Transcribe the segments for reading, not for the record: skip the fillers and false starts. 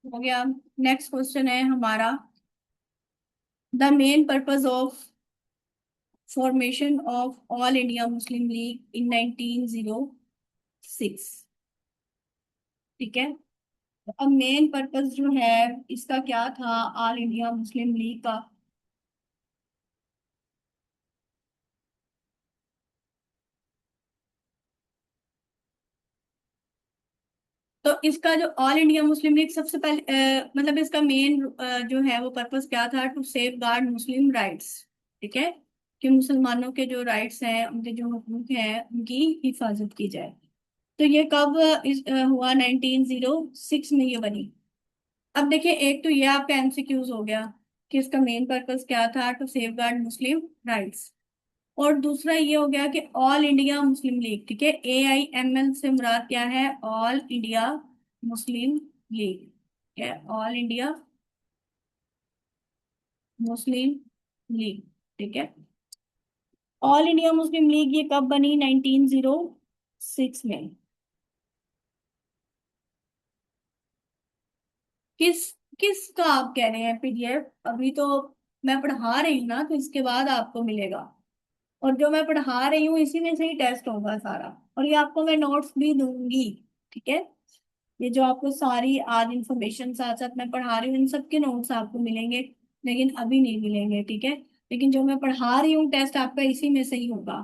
हो गया। Next question है हमारा, the main purpose of formation of all India Muslim League in 1906। ठीक है। तो अब मेन पर्पस जो है इसका क्या था, ऑल इंडिया मुस्लिम लीग का। तो इसका जो ऑल इंडिया मुस्लिम लीग सबसे पहले मतलब इसका मेन जो है वो पर्पस क्या था, to safeguard Muslim rights. ठीक है, कि मुसलमानों के जो राइट्स हैं, उनके जो हकूक हैं, उनकी हिफाजत की जाए। तो ये कब हुआ, 1906 में ये बनी। अब देखिए, एक तो ये आपका एमसीक्यूज हो गया कि इसका मेन पर्पस क्या था, to safeguard Muslim rights. और दूसरा ये हो गया कि ऑल इंडिया मुस्लिम लीग। ठीक है, AIML से मुराद क्या है, ऑल इंडिया मुस्लिम लीग। क्या है, ऑल इंडिया मुस्लिम लीग। ठीक है, ऑल इंडिया मुस्लिम लीग ये कब बनी, 1906 में। किस किस का आप कह रहे हैं PDF? अभी तो मैं पढ़ा रही हूँ ना, तो इसके बाद आपको मिलेगा। और जो मैं पढ़ा रही हूँ इसी में से ही टेस्ट होगा सारा। और ये आपको मैं नोट्स भी दूंगी। ठीक है, ये जो आपको सारी आज इंफॉर्मेशन साथ साथ मैं पढ़ा रही हूँ, इन सब के नोट्स आपको मिलेंगे, लेकिन अभी नहीं मिलेंगे। ठीक है, लेकिन जो मैं पढ़ा रही हूँ टेस्ट आपका इसी में से ही होगा।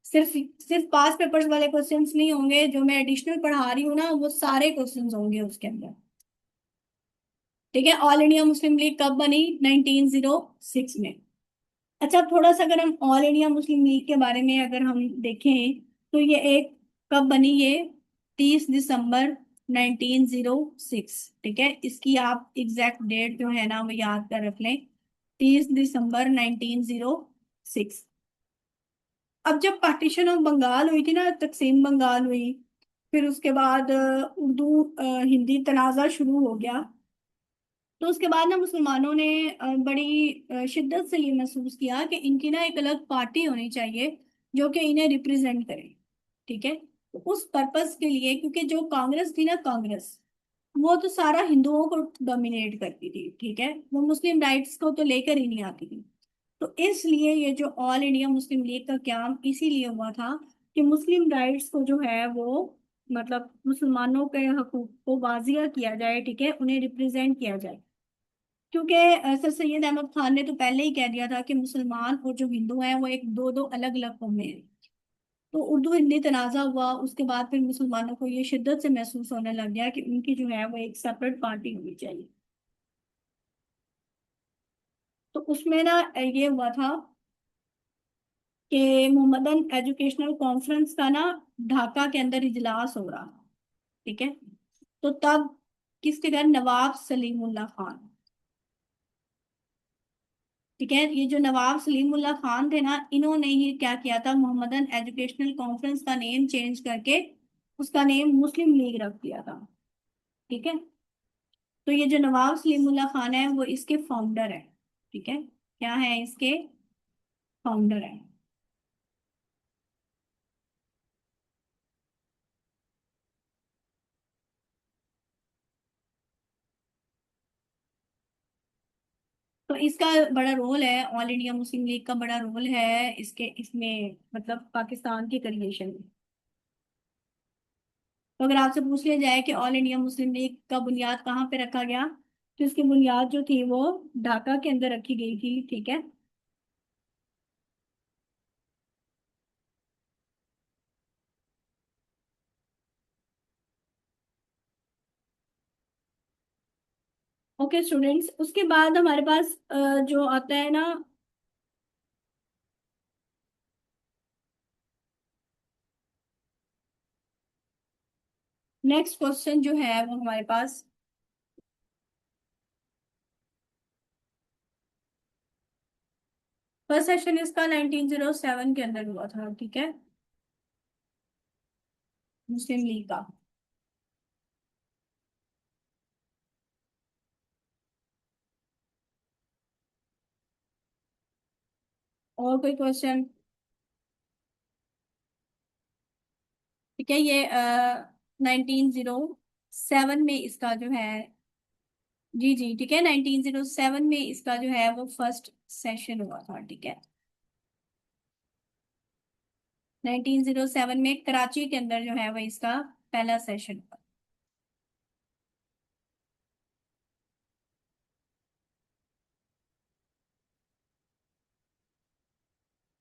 सिर्फ सिर्फ पास पेपर्स वाले क्वेश्चंस नहीं होंगे, जो मैं एडिशनल पढ़ा रही हूँ ना, वो सारे क्वेश्चंस होंगे उसके अंदर। ठीक है, ऑल इंडिया मुस्लिम लीग कब बनी, 1906 में। अच्छा, थोड़ा सा अगर हम ऑल इंडिया मुस्लिम लीग के बारे में अगर हम देखें, तो ये एक कब बनी, ये 30 दिसंबर 1906। ठीक है, इसकी आप एग्जैक्ट डेट जो है ना वो याद कर रख लें, 30 दिसंबर 1906। अब जब पार्टीशन ऑफ बंगाल हुई थी ना, तकसीम बंगाल हुई, फिर उसके बाद उर्दू हिंदी तनाज़ा शुरू हो गया। तो उसके बाद ना मुसलमानों ने बड़ी शिद्दत से ये महसूस किया कि इनकी ना एक अलग पार्टी होनी चाहिए जो कि इन्हें रिप्रेजेंट करे। ठीक है, तो उस पर्पस के लिए, क्योंकि जो कांग्रेस थी ना, कांग्रेस वो तो सारा हिंदुओं को डोमिनेट करती थी। ठीक है, वो मुस्लिम राइट्स को तो लेकर ही नहीं आती थी। तो इसलिए ये जो ऑल इंडिया मुस्लिम लीग का क्याम इसीलिए हुआ था कि मुस्लिम राइट्स को जो है वो, मतलब मुसलमानों के हकूक को वाजिया किया जाए। ठीक है, उन्हें रिप्रेजेंट किया जाए। क्योंकि सर सैयद अहमद खान ने तो पहले ही कह दिया था कि मुसलमान और जो हिंदू हैं वो एक दो दो अलग अलग कौमें हैं। तो उर्दू हिंदी तनाज़ा हुआ, उसके बाद फिर मुसलमानों को ये शिद्दत से महसूस होने लग गया कि उनकी जो है वो एक सेपरेट पार्टी होनी चाहिए। तो उसमें ना ये हुआ था कि मोहम्मदन एजुकेशनल कॉन्फ्रेंस का ना ढाका के अंदर इजलास हो रहा। ठीक है, तो तब किसके घर, नवाब सलीमुल्लाह खान। ठीक है, ये जो नवाब सलीमुल्लाह खान थे ना, इन्होंने ही क्या किया था, मोहम्मदन एजुकेशनल कॉन्फ्रेंस का नेम चेंज करके उसका नेम मुस्लिम लीग रख दिया था। ठीक है, तो ये जो नवाब सलीमुल्लाह खान है वो इसके फाउंडर है। ठीक है, क्या है, इसके फाउंडर है। तो इसका बड़ा रोल है, ऑल इंडिया मुस्लिम लीग का बड़ा रोल है इसके इसमें, मतलब पाकिस्तान के क्रिएशन में। तो अगर आपसे पूछ लिया जाए कि ऑल इंडिया मुस्लिम लीग का बुनियाद कहाँ पे रखा गया, तो इसकी बुनियाद जो थी वो ढाका के अंदर रखी गई थी। ठीक है, ओके स्टूडेंट्स, उसके बाद हमारे पास जो आता है ना, नेक्स्ट क्वेश्चन जो है वो हमारे पास, फर्स्ट सेशन इसका 1907 के अंदर हुआ था। ठीक है, मुस्लिम लीग का। और कोई क्वेश्चन? ठीक है, ये 1907 में इसका जो है जी जी ठीक है, 1907 में इसका जो है वो फर्स्ट सेशन हुआ था, ठीक है। 1907 में कराची के अंदर जो है वो इसका पहला सेशन हुआ।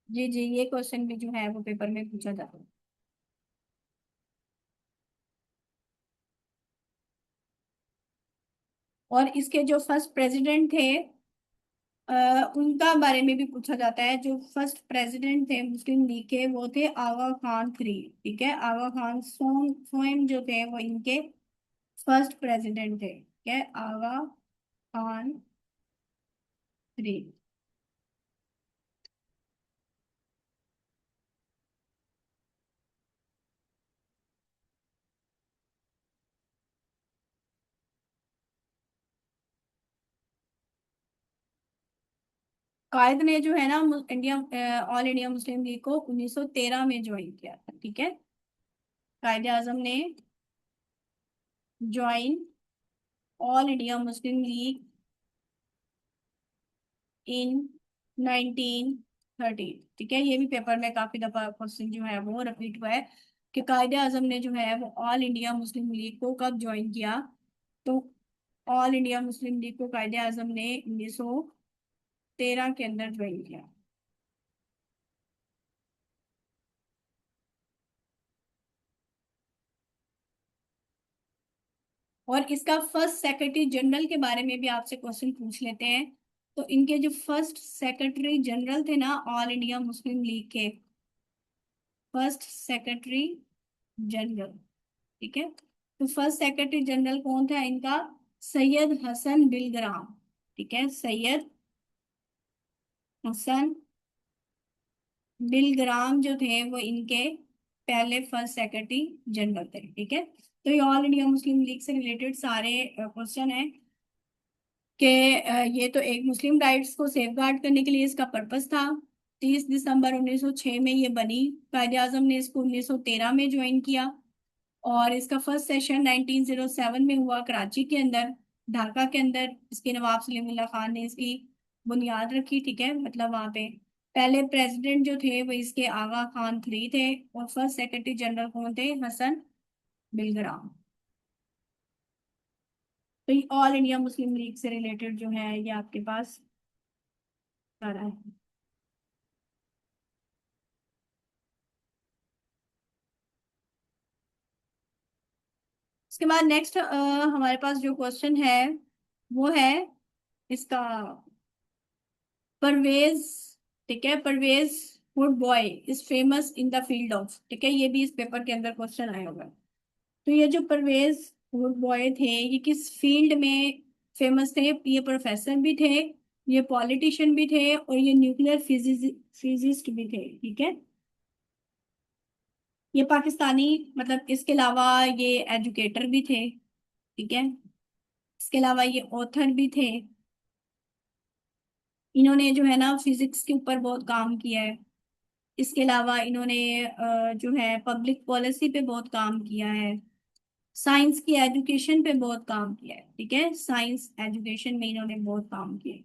जी जी, ये क्वेश्चन भी जो है वो पेपर में पूछा जाता है। और इसके जो फर्स्ट प्रेसिडेंट थे, उनका बारे में भी पूछा जाता है। जो फर्स्ट प्रेसिडेंट थे मुस्लिम लीग के, वो थे आगा खान थ्री, ठीक है। आगा खान सोएम जो थे वो इनके फर्स्ट प्रेसिडेंट थे, ठीक है, आगा खान थ्री। कायद ने जो है ना India all India Muslim league को 1913 में ज्वाइन किया था, ठीक है। कायदे आजम ने join all India Muslim League in 1913, ठीक है। ये भी पेपर में काफी दफा क्वेश्चन जो है वो रिपीट हुआ है कि कायदे आजम ने जो है वो ऑल इंडिया मुस्लिम लीग को कब ज्वाइन किया। तो ऑल इंडिया मुस्लिम लीग को कायदे आजम ने 1913 के अंदर ज्वाइन किया। और इसका फर्स्ट सेक्रेटरी जनरल के बारे में भी आपसे क्वेश्चन पूछ लेते हैं। तो इनके जो फर्स्ट सेक्रेटरी जनरल थे ना ऑल इंडिया मुस्लिम लीग के, फर्स्ट सेक्रेटरी जनरल, ठीक है। तो फर्स्ट सेक्रेटरी जनरल कौन था इनका? सैयद हसन बिलग्राम, ठीक है। सैयद हसन बिलग्राम जो थे वो इनके पहले फर्स्ट सेक्रेटरी जनरल थे, ठीक है। तो ये ऑल इंडिया मुस्लिम लीग से रिलेटेड सारे क्वेश्चन हैं कि ये तो एक मुस्लिम राइट्स को सेफगार्ड करने के लिए इसका पर्पस था। 30 दिसंबर 1906 में ये बनी। कायदे आजम ने इसको 1913 में ज्वाइन किया। और इसका फर्स्ट सेशन 1907 में हुआ कराची के अंदर, ढाका के अंदर। इसके नवाब सलीमुल्लाह खान ने इसकी बुनियाद रखी, ठीक है। मतलब वहाँ पे पहले प्रेसिडेंट जो थे वो इसके आगा खान थ्री थे। और फर्स्ट सेक्रेटरी जनरल कौन थे? हसन बिलग्राम। तो ये ऑल इंडिया मुस्लिम लीग से रिलेटेड जो है ये आपके पास सारा है। उसके बाद नेक्स्ट हमारे पास जो क्वेश्चन है वो है इसका परवेज, ठीक है। Pervez Hoodbhoy is famous in the field of, ठीक है। ये भी इस पेपर के अंदर क्वेश्चन आया होगा। तो ये जो परवेज वुड बॉय थे ये किस फील्ड में फेमस थे? ये प्रोफेसर भी थे, ये पॉलिटिशियन भी थे, और ये न्यूक्लियर फिजिस्ट भी थे, ठीक है। ये पाकिस्तानी, मतलब इसके अलावा ये एजुकेटर भी थे, ठीक है। इसके अलावा ये ऑथर भी थे। इन्होंने जो है ना फिजिक्स के ऊपर बहुत काम किया है। इसके अलावा इन्होंने जो है पब्लिक पॉलिसी पे बहुत काम किया है। साइंस की एजुकेशन पे बहुत काम किया है, ठीक है। साइंस एजुकेशन में इन्होंने बहुत काम किया है।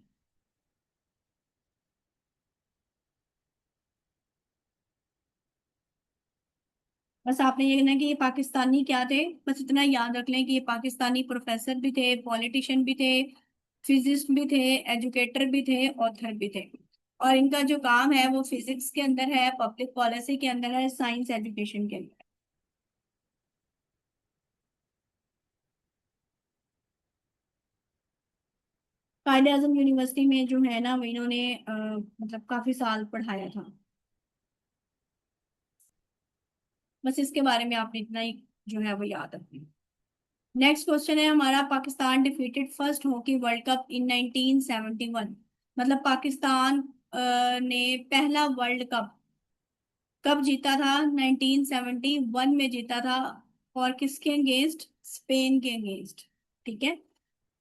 बस आपने ये कहना है कि ये पाकिस्तानी क्या थे, बस इतना याद रख लें कि ये पाकिस्तानी प्रोफेसर भी थे, पॉलिटिशियन भी थे, फिजिस्ट भी थे, एजुकेटर भी थे, ऑथर भी थे। और इनका जो काम है वो फिजिक्स के अंदर है, पब्लिक पॉलिसी के अंदर है, साइंस एजुकेशन के अंदर। कायदे आजम यूनिवर्सिटी में जो है ना वो इन्होंने मतलब काफी साल पढ़ाया था। बस इसके बारे में आपने इतना ही जो है वो याद रखना। नेक्स्ट क्वेश्चन है हमारा, Pakistan defeated first hockey world cup in 1971। मतलब पाकिस्तान ने पहला वर्ल्ड कप कब जीता था? 1971 में जीता था। और किसके अगेंस्ट? स्पेन के अगेंस्ट, ठीक है।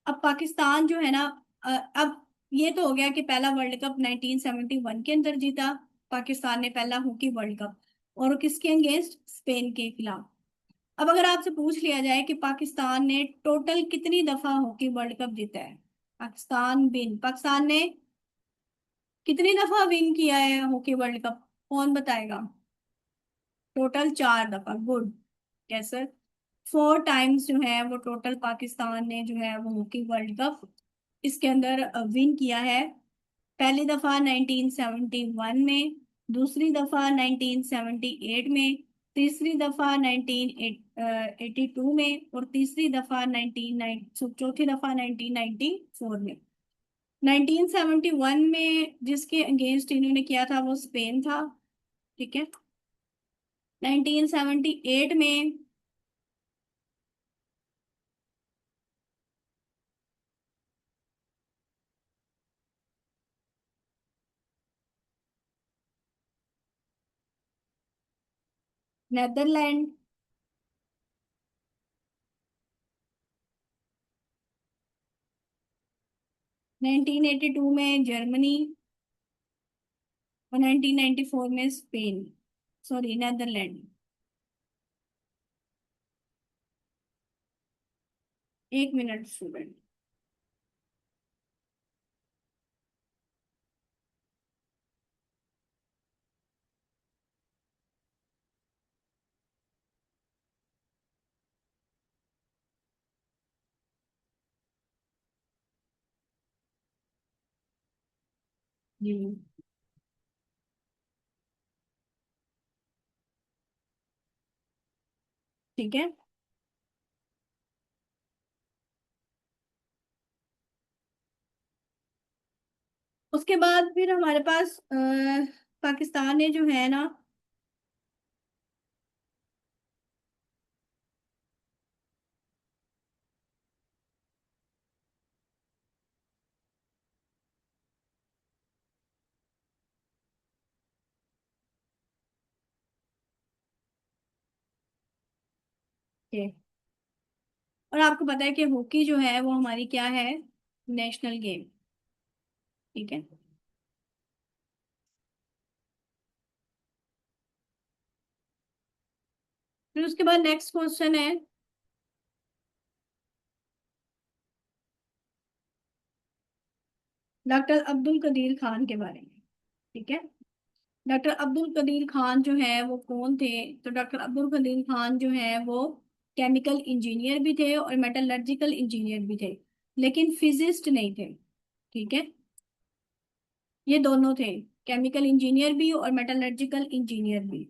अब पाकिस्तान जो है ना, अब ये तो हो गया कि पहला वर्ल्ड कप 1971 के अंदर जीता पाकिस्तान ने, पहला हॉकी वर्ल्ड कप। और वो किसके अगेंस्ट? स्पेन के खिलाफ। अब अगर आपसे पूछ लिया जाए कि पाकिस्तान ने टोटल कितनी दफा हॉकी वर्ल्ड कप जीता है, पाकिस्तान ने कितनी दफा विन किया है हॉकी वर्ल्ड कप, कौन बताएगा? टोटल 4 दफा, गुड। कैसे? 4 टाइम्स जो है वो टोटल पाकिस्तान ने जो है वो हॉकी वर्ल्ड कप इसके अंदर विन किया है। पहली दफा 1971 में, दूसरी दफा 1978 में, तीसरी दफा 1982 में, और तीसरी दफा 1990, चौथी दफा 1994 में। 1971 में जिसके अगेंस्ट इन्होंने किया था वो स्पेन था, ठीक है। 1978 में नेदरलैंड। 1982 में जर्मनी। और 1994 में Spain, sorry Netherland. 1 minute student. जी, ठीक है। उसके बाद फिर हमारे पास पाकिस्तान ने जो है ना, ये, और आपको पता है कि हॉकी जो है वो हमारी क्या है, नेशनल गेम, ठीक है। फिर उसके बाद नेक्स्ट क्वेश्चन है डॉक्टर अब्दुल कदीर खान के बारे में, ठीक है। डॉक्टर अब्दुल कदीर खान जो है वो कौन थे? तो डॉक्टर अब्दुल कदीर खान जो है वो केमिकल इंजीनियर भी थे और मेटलर्जिकल इंजीनियर भी थे, लेकिन फिजिस्ट नहीं थे, ठीक है। ये दोनों थे, केमिकल इंजीनियर भी और मेटलर्जिकल इंजीनियर भी,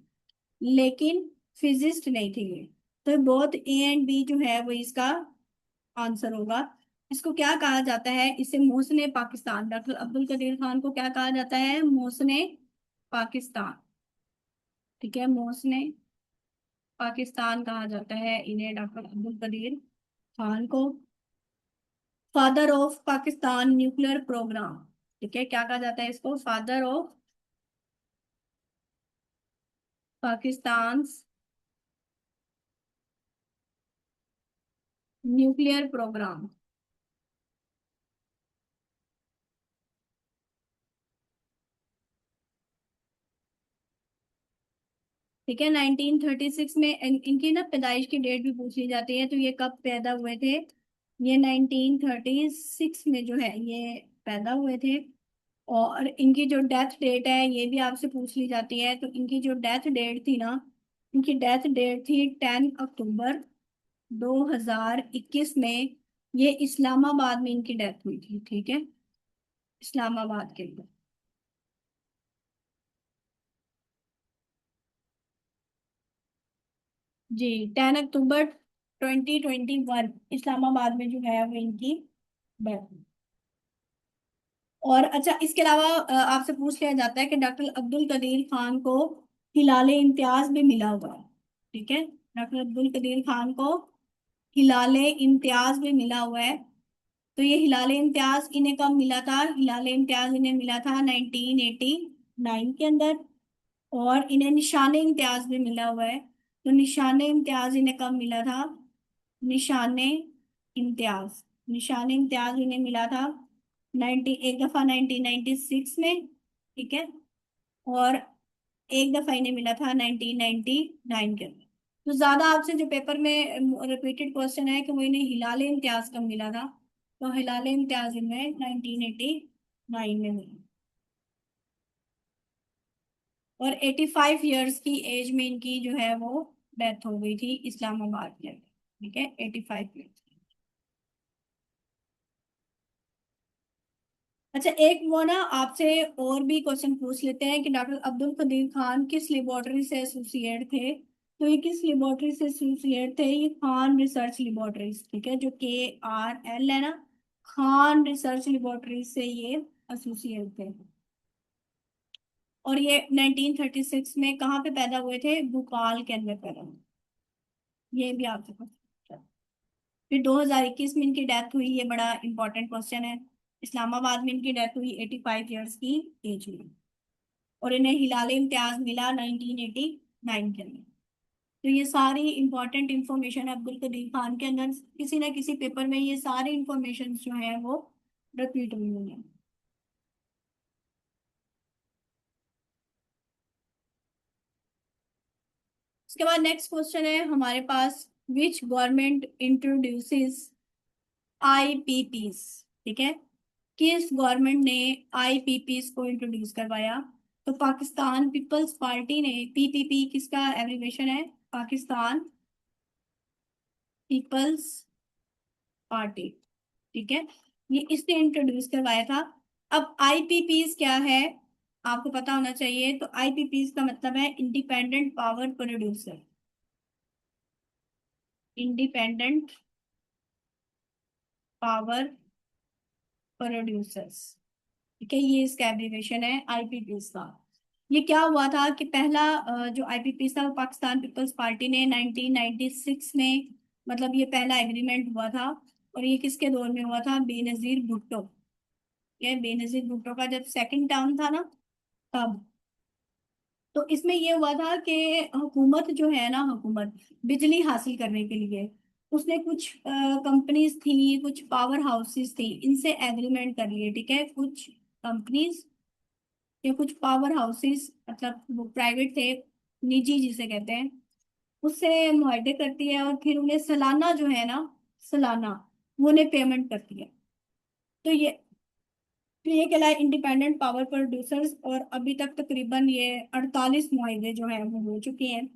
लेकिन फिजिस्ट नहीं थे ये। तो बहुत ए एंड बी जो है वो इसका आंसर होगा। इसको क्या कहा जाता है? इसे मोहसने पाकिस्तान, डॉक्टर अब्दुल कदीर खान को क्या कहा जाता है? मोहसने पाकिस्तान, ठीक है। मोहसने पाकिस्तान कहा जाता है इन्हें, डॉक्टर अब्दुल कदीर खान को। Father of Pakistan nuclear program, ठीक है, क्या कहा जाता है इसको? Father of Pakistan nuclear program, ठीक है। 1936 में इनकी ना पैदाइश की डेट भी पूछ ली जाती है, तो ये कब पैदा हुए थे? ये 1936 में जो है ये पैदा हुए थे। और इनकी जो डेथ डेट है ये भी आपसे पूछ ली जाती है, तो इनकी जो डेथ डेट थी ना, इनकी डेथ डेट थी 10 अक्टूबर 2021 में। ये इस्लामाबाद में इनकी डेथ हुई थी, ठीक है, इस्लामाबाद के अंदर। जी, 10 अक्टूबर 2021 इस्लामाबाद में जो है वो इनकी डेथ। और अच्छा, इसके अलावा आपसे पूछ लिया जाता है कि डॉक्टर अब्दुल कदीर खान को हिलाले इम्तियाज भी मिला हुआ है, ठीक है। डॉक्टर अब्दुल कदीर खान को हिलाले इम्तियाज भी मिला हुआ है। तो ये हिलाले इम्तियाज इन्हें कब मिला था? हिलाले इम्तियाज इन्हें मिला था 1989 के अंदर। और इन्हें निशाने इम्तियाज भी मिला हुआ है। तो निशाने इम्तियाज इन्हें कब मिला था? निशाने इम्तियाज, निशाने इम्तियाज इन्हें मिला था एक दफा 1996 में, ठीक है। और एक दफा इन्हें मिला था 1999 के अंदर। तो ज्यादा आपसे जो पेपर में रिपीटेड क्वेश्चन है कि वो इन्हें हिलाल इम्तियाज कब मिला था, तो हिलाल इम्तियाज इन्हें 1989 में मिला। और 85 इयर्स की एज में इनकी जो है वो डेथ हो गई थी इस्लामाबाद के अंदर। ठीक है, 85 ईयर्स। अच्छा, एक वो ना आपसे और भी क्वेश्चन पूछ लेते हैं कि डॉक्टर अब्दुल कदीर खान किस लेबोरेटरी से एसोसिएट थे। तो ये किस लेबोरेटरी से एसोसिएट थे, ये खान रिसर्च लेबोरेटरीज, ठीक है, जो KRL है ना, खान रिसर्च लेबोरेटरी से ये एसोसिएट थे। और ये 1936 में कहाँ पे पैदा हुए थे, भोपाल के अंदर पैदा हुए। ये भी आपसे पूछा। फिर 2021 में इनकी डेथ हुई, ये बड़ा इंपॉर्टेंट क्वेश्चन है। इस्लामाबाद में इनकी डेथ हुई 85 इयर्स की एज में। और इन्हें हिलाल इम्तियाज मिला 1989 के अंदर। तो ये सारी इंपॉर्टेंट इंफॉर्मेशन है अब्दुल कदीर खान के अंदर, किसी ना किसी पेपर में ये सारी इंफॉर्मेशन जो है वो रिपीट हुई हुई है। उसके बाद नेक्स्ट क्वेश्चन है हमारे पास, विच गवर्नमेंट इंट्रोड्यूसेस IPPs। ठीक है, किस गवर्नमेंट ने IPPs को इंट्रोड्यूस करवाया। तो पाकिस्तान पीपल्स पार्टी ने, PPP किसका एब्रीवेशन है, पाकिस्तान पीपल्स पार्टी। ठीक है, ये इसने इंट्रोड्यूस करवाया था। अब IPPs क्या है, आपको पता होना चाहिए। तो IPPs का मतलब है independent power producer, independent power producers. ठीक है, ये इसका एब्रीवेशन है IPPs का। ये क्या हुआ था कि पहला जो IPPs था वो पाकिस्तान पीपल्स पार्टी ने 1996 में, मतलब ये पहला एग्रीमेंट हुआ था। और ये किसके दौर में हुआ था, बेनजीर भुट्टो। ये बेनजीर भुट्टो का जब सेकंड टर्म था ना, तब। तो इसमें ये हुआ था कि हुकूमत जो है ना, हुकूमत बिजली हासिल करने के लिए उसने कुछ कंपनीज थी, कुछ पावर हाउसेस थी, इनसे एग्रीमेंट कर लिए। ठीक है, कुछ कंपनीज या कुछ पावर हाउसेस, मतलब वो प्राइवेट थे, निजी जिसे कहते हैं, उससे मुआहदे करती है और फिर उन्हें सालाना जो है ना, सालाना वो उन्हें पेमेंट करती है। तो ये कहलाए इंडिपेंडेंट पावर प्रोड्यूसर्स। और अभी तक तकरीबन ये 48 मुआहदे जो हैं वो हो चुके हैं।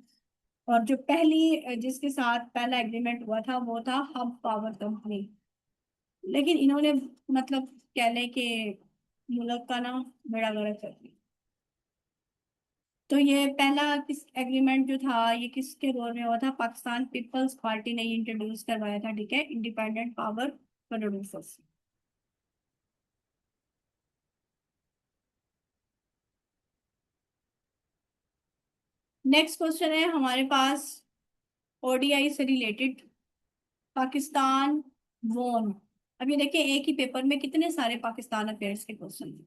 और जो पहली जिसके साथ पहला एग्रीमेंट हुआ था वो था हब पावर कंपनी। लेकिन इन्होंने, मतलब कह लें कि मुल्क का ना बेड़ा गर्क कर दिया। तो ये पहला किस एग्रीमेंट जो था ये किसके दौर में हुआ था, पाकिस्तान पीपल्स पार्टी ने इंट्रोड्यूस करवाया था। ठीक है, independent power producers. Next question है हमारे पास ODI से रिलेटेड, पाकिस्तान वोन। अब ये देखिए, एक ही पेपर में कितने सारे पाकिस्तान अफेयर्स के क्वेश्चन हैं।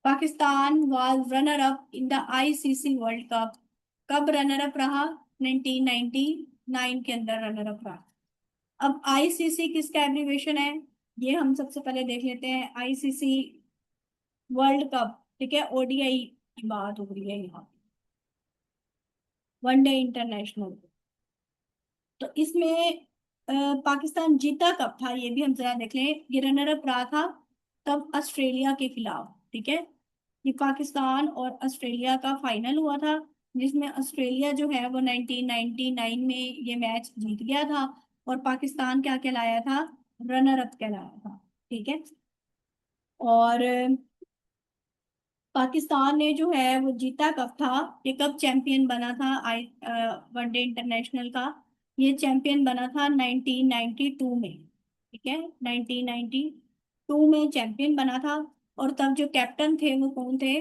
Pakistan was runner up in the ICC world cup. कब रनर अप रहा, 1999 के अंदर रनर अप रहा। अब ICC किसका एब्रीवेशन है, ये हम सबसे पहले देख लेते हैं। ICC वर्ल्ड कप, ठीक है, ODI की बात हो रही है यहाँ, वनडे इंटरनेशनल। तो इसमें अ, पाकिस्तान जीता कब था, ये भी हम जरा देख लें। ये रनर अप रहा था तब ऑस्ट्रेलिया के खिलाफ। ठीक है, ये पाकिस्तान और ऑस्ट्रेलिया का फाइनल हुआ था, जिसमें ऑस्ट्रेलिया जो है वो 1999 में ये मैच जीत गया था। और पाकिस्तान क्या कहलाया था, रनर अप कहलाया था। ठीक है, और पाकिस्तान ने जो है वो जीता कब था, ये कब चैंपियन बना था आई वनडे इंटरनेशनल का। ये चैंपियन बना था 1992 में। ठीक है, 1992 में चैंपियन बना था। और तब जो कैप्टन थे वो कौन थे,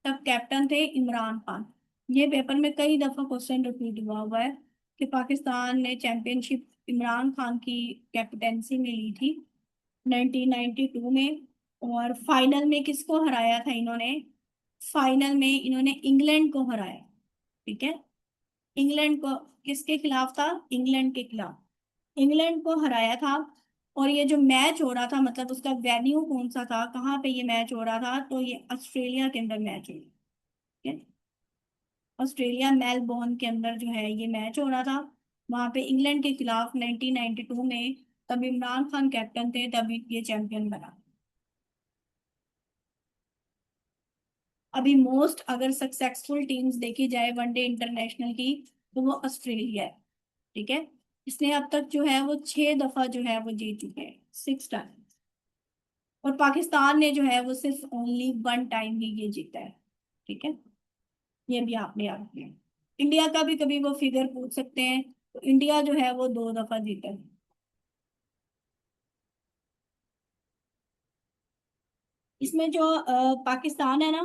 तब कैप्टन थे इमरान खान। ये पेपर में कई दफा क्वेश्चन रिपीट हुआ है कि पाकिस्तान ने चैंपियनशिप इमरान खान की कैप्टेंसी में ली थी 1992 में। और फाइनल में किसको हराया था इन्होंने, फाइनल में इन्होंने इंग्लैंड को हराया। ठीक है, इंग्लैंड को, किसके खिलाफ था, इंग्लैंड के खिलाफ इंग्लैंड को हराया था। और ये जो मैच हो रहा था, मतलब उसका वेन्यू कौन सा था, कहाँ पे ये मैच हो रहा था, तो ये ऑस्ट्रेलिया के अंदर मैच हुई। ठीक है, ऑस्ट्रेलिया मेलबोर्न के अंदर जो है ये मैच हो रहा था। वहां पे इंग्लैंड के खिलाफ 1992 में, तब इमरान खान कैप्टन थे, तभी ये चैंपियन बना। अभी मोस्ट अगर सक्सेसफुल टीम्स देखी जाए वनडे इंटरनेशनल की, तो वो ऑस्ट्रेलिया है। ठीक है। इसने अब तक जो है वो 6 दफा जो है वो जीत चुके हैं, 6 टाइम। और पाकिस्तान ने जो है वो सिर्फ ओनली 1 टाइम ही ये जीता है। ठीक है। ये भी आपने याद किया। इंडिया का भी कभी वो फिगर पूछ सकते हैं, तो इंडिया जो है वो 2 दफा जीता है। इसमें जो पाकिस्तान है ना,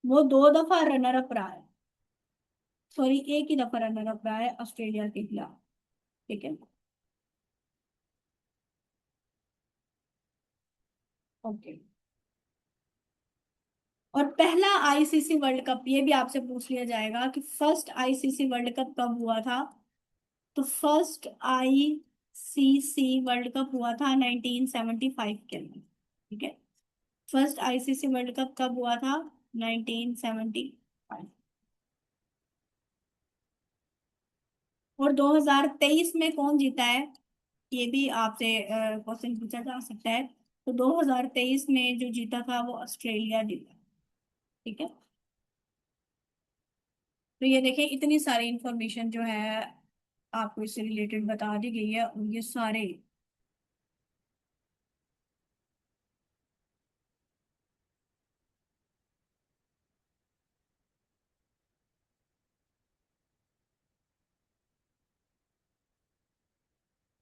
वो 2 दफा रनर अप रहा है। सॉरी, एक ही दफा रनर अप रहा है ऑस्ट्रेलिया के खिलाफ। ठीक है। ओके। और पहला आईसीसी वर्ल्ड कप, ये भी आपसे पूछ लिया जाएगा कि फर्स्ट आईसीसी वर्ल्ड कप कब हुआ था। तो फर्स्ट आईसीसी वर्ल्ड कप हुआ था 1975 के अंदर। ठीक है। फर्स्ट आईसीसी वर्ल्ड कप कब हुआ था? 1975। और 2023 में कौन जीता है, ये भी आपसे क्वेश्चन पूछा जा सकता है। तो 2023 में जो जीता था वो ऑस्ट्रेलिया जीता। ठीक है। तो ये देखिए, इतनी सारी इंफॉर्मेशन जो है आपको इससे रिलेटेड बता दी गई है, और ये सारे।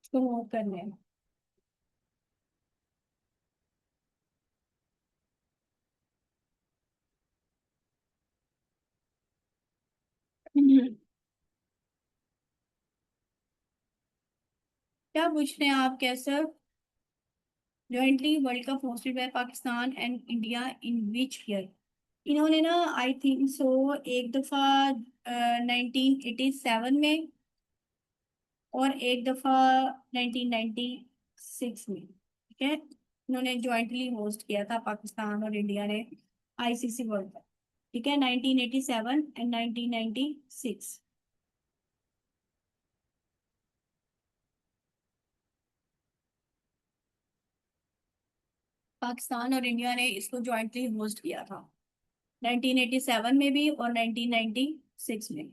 इसको नोट करने हैं। क्या पूछ रहे हैं आप, कैसे? Jointly world cup hosted by Pakistan and India in which year? इन्होंने ना, आई थिंक सो, एक दफा 1987 में, और एक दफा 1996 में। ठीक है। इन्होंने ज्वाइंटली होस्ट किया था, पाकिस्तान और इंडिया ने, आईसीसी वर्ल्ड कप। ठीक है, 1987 एंड 1996। पाकिस्तान और इंडिया ने इसको ज्वाइंटली होस्ट किया था, 1987 में भी और 1996 में।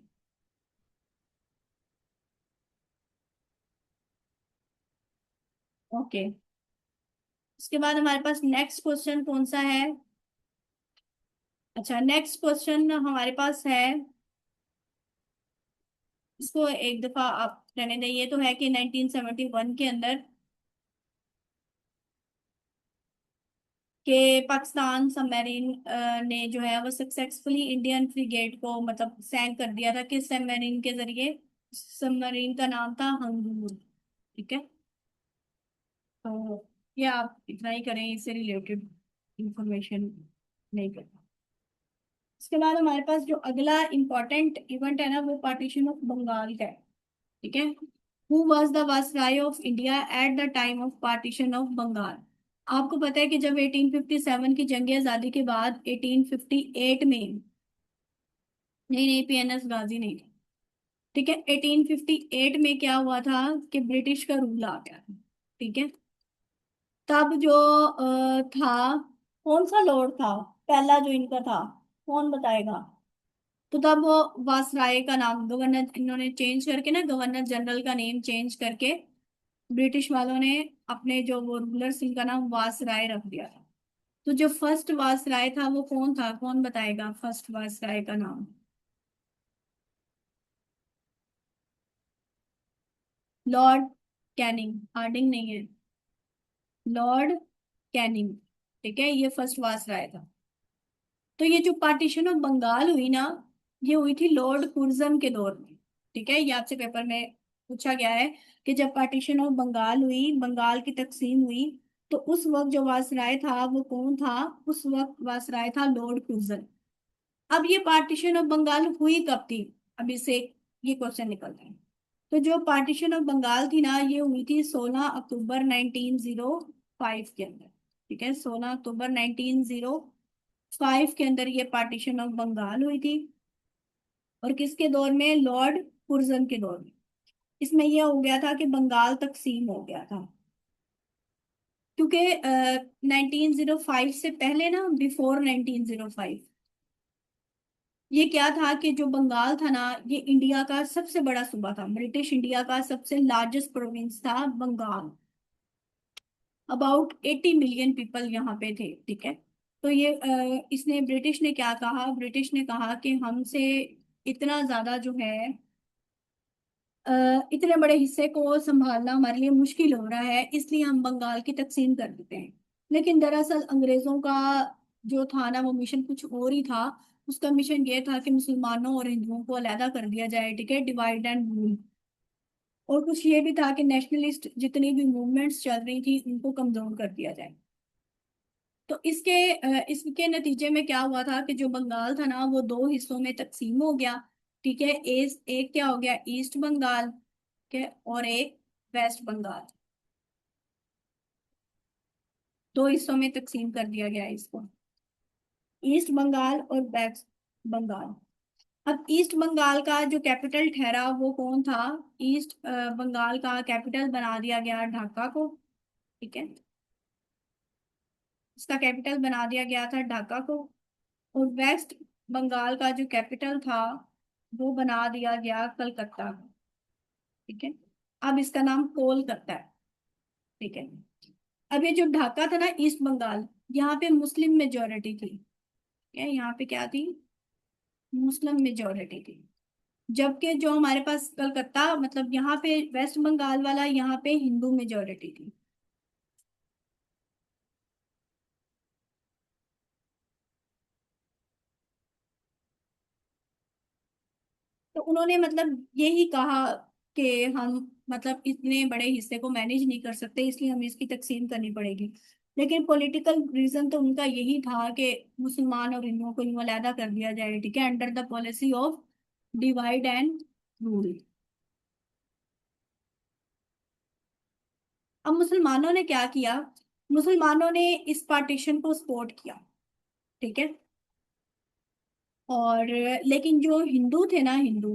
ओके। उसके बाद हमारे पास नेक्स्ट क्वेश्चन कौन सा है? अच्छा, नेक्स्ट क्वेश्चन हमारे पास है, इसको एक दफा आप रहने दें। ये तो है कि 1971 के अंदर के पाकिस्तान सबमरीन ने जो है वो सक्सेसफुली इंडियन फ्रिगेट को मतलब सैंक कर दिया था, किस सबमरीन के जरिए? सबमरीन का नाम था हंगूर। ठीक है। तो ये आप इतना ही करें, इससे रिलेटेड इंफॉर्मेशन नहीं करना। इसके बाद हमारे पास जो अगला इम्पोर्टेंट इवेंट है ना, वो पार्टीशन ऑफ बंगाल का है। ठीक है। Who was the viceroy of India at the time of partition of Bengal? आपको पता है कि जब 1857 की जंग आजादी के बाद 1858 में, नहीं नहीं, पीएनएस गाजी नहीं था। ठीक है, 1858 में क्या हुआ था कि ब्रिटिश का रूल आ गया था। ठीक है। तब जो था, कौन सा लॉर्ड था पहला जो इनका था, कौन बताएगा? तो तब वो वासराय का नाम, गवर्नर इन्होंने चेंज करके ना, गवर्नर जनरल का नेम चेंज करके, ब्रिटिश वालों ने अपने जो वो रूलर सिंह का नाम वासराय रख दिया था। तो जो फर्स्ट वासराय था वो कौन था, कौन बताएगा फर्स्ट वासराय का नाम? लॉर्ड कैनिंग, हार्डिंग नहीं है, लॉर्ड कैनिंग। ठीक है, ये फर्स्ट वासराय था। तो ये जो पार्टीशन ऑफ बंगाल हुई ना, ये हुई थी लॉर्ड कुर्जन के दौर में। ठीक है, ये आपसे पेपर में पूछा गया है कि जब पार्टीशन ऑफ बंगाल हुई, बंगाल की तकसीम हुई, तो उस वक्त जो वासराय था वो कौन था? उस वक्त वासराय था लॉर्ड कुर्जन। अब ये पार्टीशन ऑफ बंगाल हुई कब थी? अभी से ये क्वेश्चन निकलता है। तो जो पार्टीशन ऑफ बंगाल थी ना, ये हुई थी 16 अक्टूबर 1905 के अंदर। ठीक है, 16 अक्टूबर 1905 के अंदर ये पार्टीशन ऑफ बंगाल हुई थी। और किसके दौर में? लॉर्ड कुर्जन के दौर में। इसमें यह हो गया था कि बंगाल तकसीम हो गया था, क्योंकि 1905 से पहले ना, बिफोर 1905, ये क्या था कि जो बंगाल था ना, ये इंडिया का सबसे बड़ा सूबा था, ब्रिटिश इंडिया का सबसे लार्जेस्ट प्रोविंस था बंगाल। अबाउट 80 मिलियन पीपल यहाँ पे थे, ठीक है। तो ये इसने, ब्रिटिश ने क्या कहा? ब्रिटिश ने कहा कि हमसे इतना ज्यादा जो है, अ, इतने बड़े हिस्से को संभालना हमारे लिए मुश्किल हो रहा है, इसलिए हम बंगाल की तकसीम कर देते हैं। लेकिन दरअसल अंग्रेजों का जो था ना, वो मिशन कुछ और ही था। उसका मिशन ये था कि मुसलमानों और हिंदुओं को अलहदा कर दिया जाए, ठीक है, डिवाइड एंड रूल। और कुछ ये भी था कि नेशनलिस्ट जितनी भी मूवमेंट्स चल रही थी उनको कमजोर कर दिया जाए। तो इसके नतीजे में क्या हुआ था कि जो बंगाल था ना, वो दो हिस्सों में तकसीम हो गया, ठीक है। एक क्या हो गया? ईस्ट बंगाल, ठीक है, और एक वेस्ट बंगाल। दो हिस्सों में तकसीम कर दिया गया है इसको, ईस्ट बंगाल और वेस्ट बंगाल। अब ईस्ट बंगाल का जो कैपिटल ठहरा वो कौन था? ईस्ट बंगाल का कैपिटल बना दिया गया ढाका को, ठीक है। इसका कैपिटल बना दिया गया था ढाका को। और वेस्ट बंगाल का जो कैपिटल था वो बना दिया गया कलकत्ता को, ठीक है। अब इसका नाम कोलकाता है, ठीक है। अब ये जो ढाका था ना, ईस्ट बंगाल, यहाँ पे मुस्लिम मेजोरिटी थी, ठीक है। यहाँ पे क्या थी? मुस्लिम मेजोरिटी थी। जबकि जो हमारे पास कलकत्ता, मतलब यहाँ पे वेस्ट बंगाल वाला, यहाँ पे हिंदू मेजोरिटी थी। तो उन्होंने मतलब यही कहा कि हम मतलब इतने बड़े हिस्से को मैनेज नहीं कर सकते, इसलिए हमें इसकी तकसीम करनी पड़ेगी। लेकिन पॉलिटिकल रीजन तो उनका यही था कि मुसलमान और हिंदुओं को यूं अलहदा कर दिया जाए, ठीक है, under the policy of divide and rule. अब मुसलमानों ने क्या किया? मुसलमानों ने इस पार्टीशन को सपोर्ट किया, ठीक है। और लेकिन जो हिंदू थे ना, हिंदू,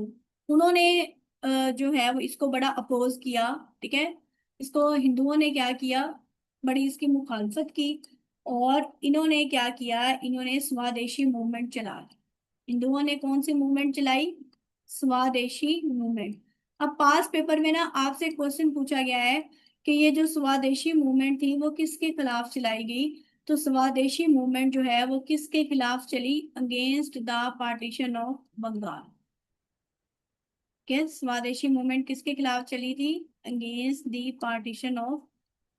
उन्होंने जो है वो इसको बड़ा अपोज किया, ठीक है। इसको हिंदुओं ने क्या किया? बड़ी इसकी मुखालफत की। और इन्होंने क्या किया? इन्होंने स्वदेशी मूवमेंट चला दी। हिंदुओं ने कौन सी मूवमेंट चलाई? स्वदेशी मूवमेंट। अब पास पेपर में ना आपसे क्वेश्चन पूछा गया है कि ये जो स्वदेशी मूवमेंट थी वो किसके खिलाफ चलाई गई? तो स्वदेशी मूवमेंट जो है वो किसके खिलाफ चली? Against the partition of Bengal. के स्वदेशी मूवमेंट किसके खिलाफ चली थी? Against the partition of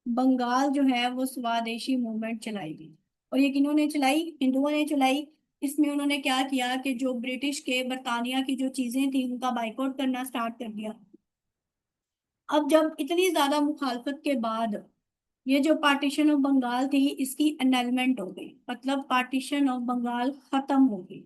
Bengal जो है वो स्वदेशी मूवमेंट चलाई गई। और ये किन्होंने चलाई? हिंदुओं ने चलाई। इसमें उन्होंने क्या किया कि जो ब्रिटिश के, बरतानिया की जो चीजें थी उनका बाइकआउट करना स्टार्ट कर दिया। अब जब इतनी ज्यादा मुखालफत के बाद ये जो पार्टीशन ऑफ बंगाल थी इसकी अनलमेंट हो गई, मतलब पार्टीशन ऑफ बंगाल खत्म हो गई।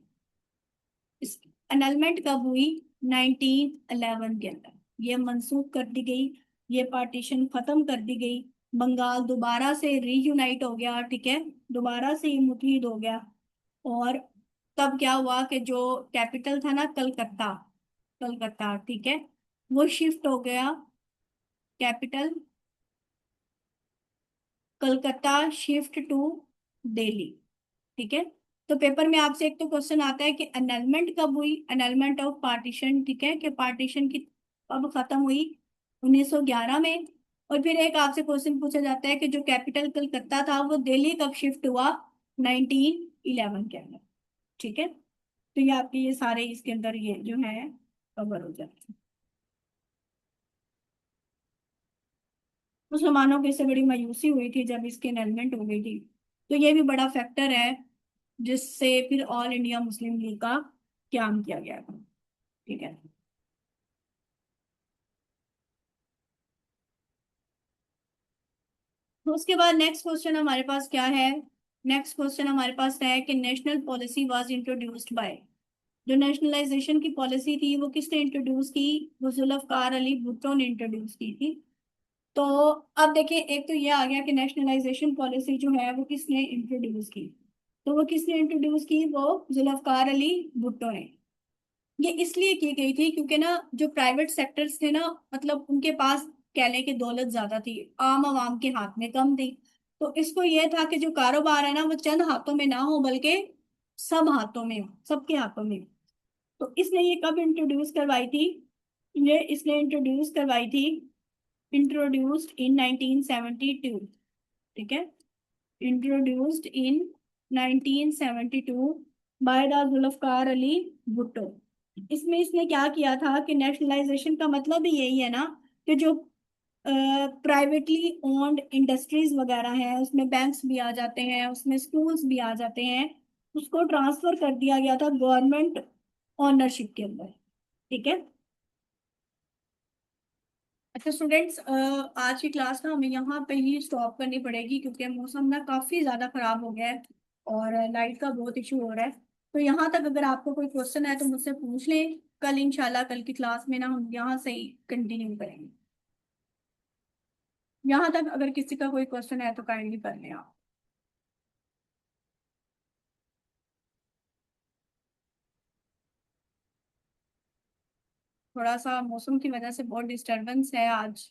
इस अनलमेंट कब हुई? 1911 के अंदर ये मनसूख कर दी गई, ये पार्टीशन खत्म कर दी गई। बंगाल दोबारा से रीयूनाइट हो गया, ठीक है, दोबारा से ये मुठीद हो गया। और तब क्या हुआ कि जो कैपिटल था ना, कलकत्ता, कलकत्ता, ठीक है, वो शिफ्ट हो गया। Capital Calcutta shift to Delhi, ठीक है। तो पेपर में आपसे एक तो क्वेश्चन आता है कि अनलमेंट कब हुई? अनलमेंट ऑफ पार्टीशन, ठीक है, कि पार्टीशन की कब खत्म हुई? 1911 में। और फिर एक आपसे क्वेश्चन पूछा जाता है कि जो कैपिटल कलकत्ता था वो दिल्ली कब शिफ्ट हुआ? 1911 के अंदर, ठीक है। तो ये आपके ये सारे इसके अंदर ये जो है कवर हो जाते हैं। मुसलमानों को इससे बड़ी मायूसी हुई थी जब इसकी एनरोलमेंट हो गई थी। तो ये भी बड़ा फैक्टर है जिससे फिर ऑल इंडिया मुस्लिम लीग का क्याम किया गया था, ठीक है। तो उसके बाद नेक्स्ट क्वेश्चन हमारे पास क्या है? नेक्स्ट क्वेश्चन हमारे पास है कि national policy was introduced by. जो नेशनलाइजेशन की पॉलिसी थी वो किसने इंट्रोड्यूस की? वो जुल्फकार अली भुट्टो ने इंट्रोड्यूस की थी। तो अब देखिए, एक तो ये आ गया कि नेशनलाइजेशन पॉलिसी जो है वो किसने इंट्रोड्यूस की। तो वो किसने इंट्रोड्यूस की? वो जुल्फकार अली भुट्टो ने। ये इसलिए की गई थी क्योंकि ना जो प्राइवेट सेक्टर्स थे ना, मतलब उनके पास कह लें कि दौलत ज्यादा थी, आम आवाम के हाथ में कम थी। तो इसको यह था कि जो कारोबार है ना वो चंद हाथों में ना हो, बल्कि सब हाथों में हो, सबके हाथों में हो। तो इसने ये कब इंट्रोड्यूस करवाई थी? ये इसने इंट्रोड्यूस करवाई थी, इंट्रोड्यूस्ड इन 1972। ठीक है, introduced in 1972 by the Zulfikar Ali Bhutto. इसमें इसने क्या किया था कि नेशनलाइजेशन का मतलब ही यही है ना कि जो प्राइवेटली ओन्ड इंडस्ट्रीज वगैरह हैं, उसमें बैंक्स भी आ जाते हैं, उसमें स्कूल्स भी आ जाते हैं, उसको ट्रांसफर कर दिया गया था गवर्नमेंट ओनरशिप के अंदर। ठीक है। अच्छा स्टूडेंट्स, आज की क्लास ना हमें यहाँ पे ही स्टॉप करनी पड़ेगी क्योंकि मौसम ना काफी ज्यादा खराब हो गया है और लाइट का बहुत इशू हो रहा है। तो यहाँ तक अगर आपको कोई क्वेश्चन है तो मुझसे पूछ लें, कल इंशाल्लाह कल की क्लास में ना हम यहाँ से ही कंटिन्यू करेंगे। यहाँ तक अगर किसी का कोई क्वेश्चन है तो काइंडली कर लें आप। थोड़ा सा मौसम की वजह से बहुत डिस्टरबेंस है आज।